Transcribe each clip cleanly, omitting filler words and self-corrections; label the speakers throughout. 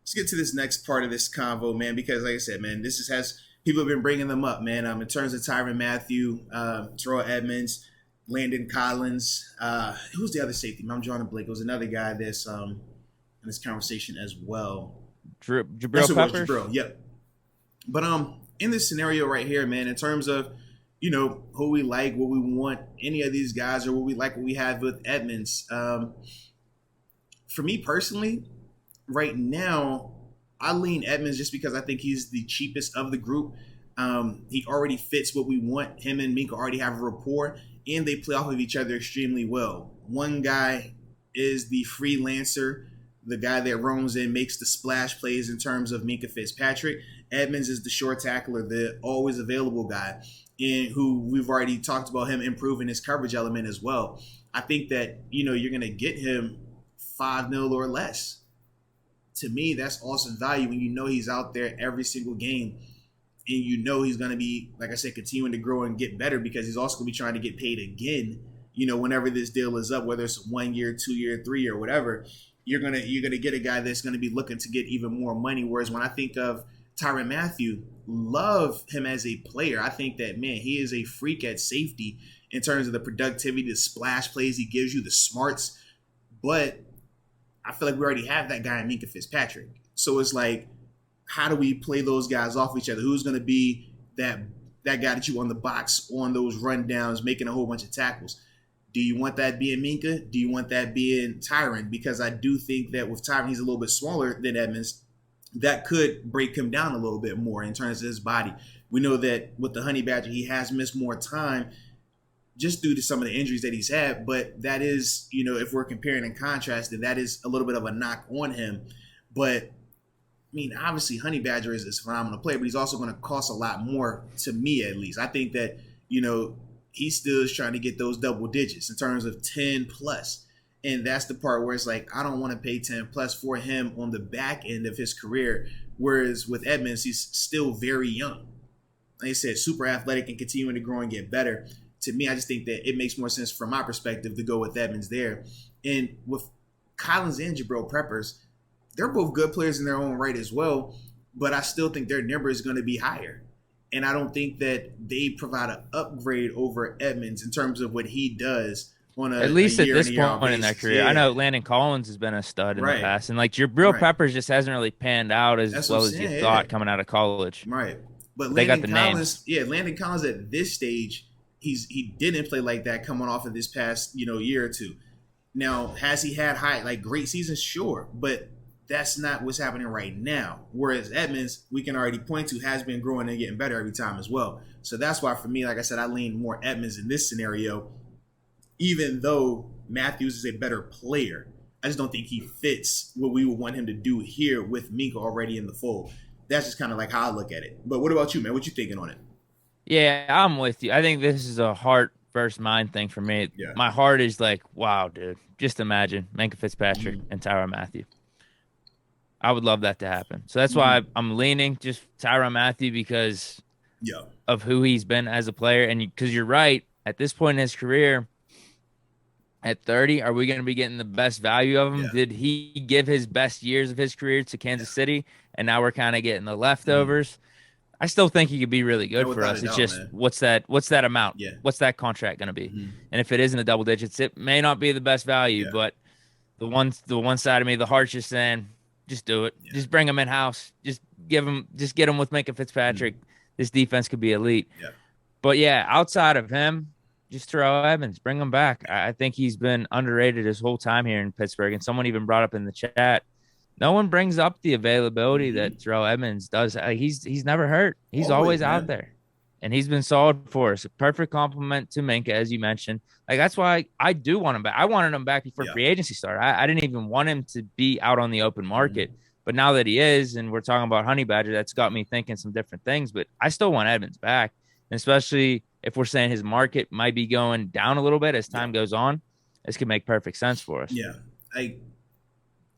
Speaker 1: let's get to this next part of this convo, man, because like I said, man, this is, has people have been bringing them up, man. In terms of Tyrann Mathieu, Terrell Edmonds, Landon Collins, who's the other safety? I'm drawing a blank. It was another guy that's in this conversation as well.
Speaker 2: Jabril Peppers.
Speaker 1: Jabril, yep. But in this scenario right here, man, in terms of who we like, what we want, any of these guys, or what we like, what we have with Edmonds. For me personally, right now, I lean Edmonds just because I think he's the cheapest of the group. He already fits what we want. Him and Minka already have a rapport, and they play off of each other extremely well. One guy is the freelancer, the guy that roams in, makes the splash plays in terms of Minka Fitzpatrick. Edmonds is the short tackler, the always available guy, and who we've already talked about him improving his coverage element as well. I think that, you're going to get him 5 mil or less. To me, that's awesome value when he's out there every single game, and he's going to be, like I said, continuing to grow and get better, because he's also going to be trying to get paid again, whenever this deal is up, whether it's 1 year, 2 year, 3 year, whatever. You're gonna get a guy that's going to be looking to get even more money. Whereas when I think of Tyrann Mathieu, love him as a player. I think that, man, he is a freak at safety in terms of the productivity, the splash plays he gives you, the smarts. But I feel like we already have that guy in Minka Fitzpatrick. So it's like, how do we play those guys off each other? Who's going to be that guy that you on the box on those rundowns, making a whole bunch of tackles? Do you want that being Minka? Do you want that being Tyrann? Because I do think that with Tyrann, he's a little bit smaller than Edmonds. That could break him down a little bit more in terms of his body. We know that with the Honey Badger, he has missed more time just due to some of the injuries that he's had. But that is, if we're comparing and contrasting, that is a little bit of a knock on him. But, obviously, Honey Badger is a phenomenal player, but he's also going to cost a lot more, to me at least. I think that, he still is trying to get those double digits in terms of 10 plus. And that's the part where it's like, I don't want to pay 10 plus for him on the back end of his career. Whereas with Edmonds, he's still very young. Like I said, super athletic and continuing to grow and get better. To me, I just think that it makes more sense from my perspective to go with Edmonds there. And with Collins and Jabril Peppers, they're both good players in their own right as well. But I still think their number is going to be higher. And I don't think that they provide an upgrade over Edmonds in terms of what he does on
Speaker 2: at least
Speaker 1: at
Speaker 2: this point in their career. Yeah. I know Landon Collins has been a stud in the past, and like Jabril Peppers just hasn't really panned out as well as you thought coming out of college.
Speaker 1: Right, but
Speaker 2: they got the
Speaker 1: Collins,
Speaker 2: names.
Speaker 1: Landon Collins at this stage, he didn't play like that coming off of this past year or two. Now, has he had great seasons? Sure, but that's not what's happening right now. Whereas Edmonds, we can already point to, has been growing and getting better every time as well. So that's why, for me, like I said, I lean more Edmonds in this scenario, even though Matthews is a better player. I just don't think he fits what we would want him to do here with Minka already in the fold. That's just kind of like how I look at it. But what about you, man? What you thinking on it?
Speaker 2: Yeah, I'm with you. I think this is a heart versus mind thing for me. Yeah. My heart is like, wow, dude. Just imagine Minka Fitzpatrick and Tyrann Mathieu. I would love that to happen. So that's why I'm leaning just Tyrann Mathieu because of who he's been as a player. And because you're right, at this point in his career, at 30, are we going to be getting the best value of him? Yeah. Did he give his best years of his career to Kansas City, and now we're kind of getting the leftovers? I still think he could be really good for us. It's just, man, what's that amount? Yeah. What's that contract going to be? And if it isn't the double digits, it may not be the best value, but the one side of me, the heart's just saying, just do it. Yeah. Just bring him in house. Just get him with Minka Fitzpatrick. This defense could be elite. Yeah. But yeah, outside of him, just throw Evans, bring him back. I think he's been underrated his whole time here in Pittsburgh. And someone even brought up in the chat, no one brings up the availability that Terrell Edmonds does. He's never hurt. He's always out there. And he's been solid for us. A perfect compliment to Minka, as you mentioned. Like, that's why I do want him back. I wanted him back before free agency started. I didn't even want him to be out on the open market. But now that he is, and we're talking about Honey Badger, that's got me thinking some different things. But I still want Edmonds back, and especially if we're saying his market might be going down a little bit as time goes on. This could make perfect sense for us.
Speaker 1: Yeah,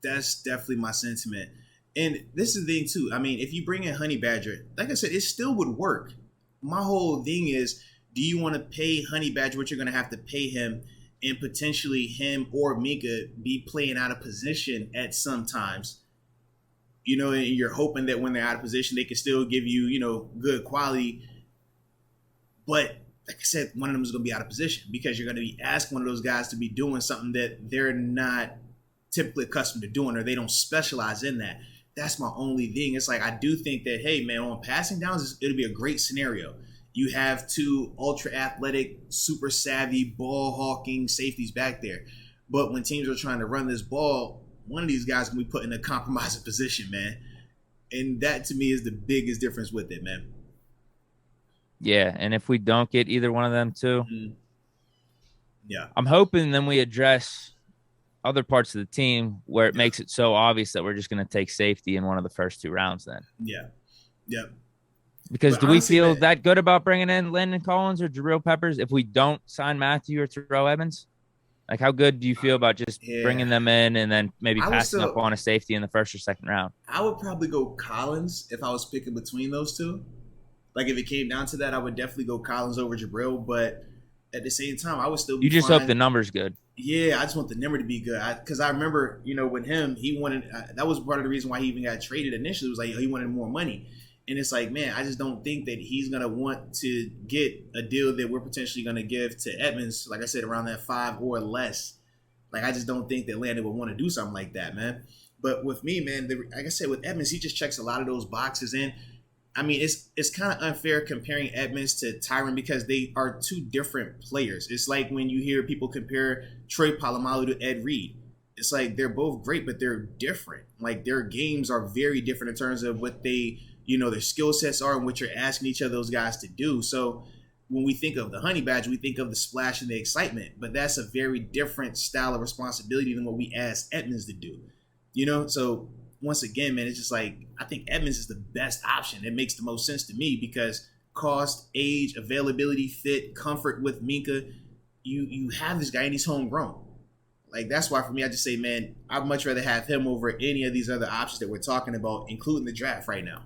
Speaker 1: that's definitely my sentiment. And this is the thing, too. I mean, if you bring in Honey Badger, like I said, it still would work. My whole thing is, do you want to pay Honey Badger what you're going to have to pay him, and potentially him or Minka be playing out of position at some times? and you're hoping that when they're out of position, they can still give you, good quality. But like I said, one of them is going to be out of position because you're going to be asking one of those guys to be doing something that they're not typically accustomed to doing, or they don't specialize in that. That's my only thing. It's like, I do think that, hey, man, on passing downs, it'll be a great scenario. You have two ultra athletic, super savvy, ball hawking safeties back there. But when teams are trying to run this ball, one of these guys can be put in a compromising position, man. And that to me is the biggest difference with it, man.
Speaker 2: Yeah, and if we don't get either one of them too,
Speaker 1: yeah,
Speaker 2: I'm hoping then we address other parts of the team where it makes it so obvious that we're just going to take safety in one of the first 2 rounds then.
Speaker 1: Yeah.
Speaker 2: Because do honestly, we feel that good about bringing in Landon Collins or Jabril Peppers if we don't sign Mathieu or Terrell Evans? Like, how good do you feel about just bringing them in and then maybe passing up on a safety in the first or second round?
Speaker 1: I would probably go Collins if I was picking between those two. Like, if it came down to that, I would definitely go Collins over Jabril. But at the same time, I would still be
Speaker 2: just hope the number's good.
Speaker 1: Yeah, I just want the number to be good. Because I remember, with him, he wanted that was part of the reason why he even got traded initially. It was like he wanted more money. And it's like, man, I just don't think that he's going to want to get a deal that we're potentially going to give to Edmonds, like I said, around that 5 or less. Like, I just don't think that Landon would want to do something like that, man. But with me, man, like I said, with Edmonds, he just checks a lot of those boxes in. I mean, it's kind of unfair comparing Edmonds to Tyrann because they are 2 different players. It's like when you hear people compare Troy Polamalu to Ed Reed. It's like they're both great, but they're different. Like, their games are very different in terms of what they – their skill sets are and what you're asking each of those guys to do. So when we think of the Honey Badger, we think of the splash and the excitement, but that's a very different style of responsibility than what we ask Edmonds to do. So once again, man, it's just like, I think Edmonds is the best option. It makes the most sense to me because cost, age, availability, fit, comfort with Minka, you have this guy and he's homegrown. Like, that's why for me, I just say, man, I'd much rather have him over any of these other options that we're talking about, including the draft right now.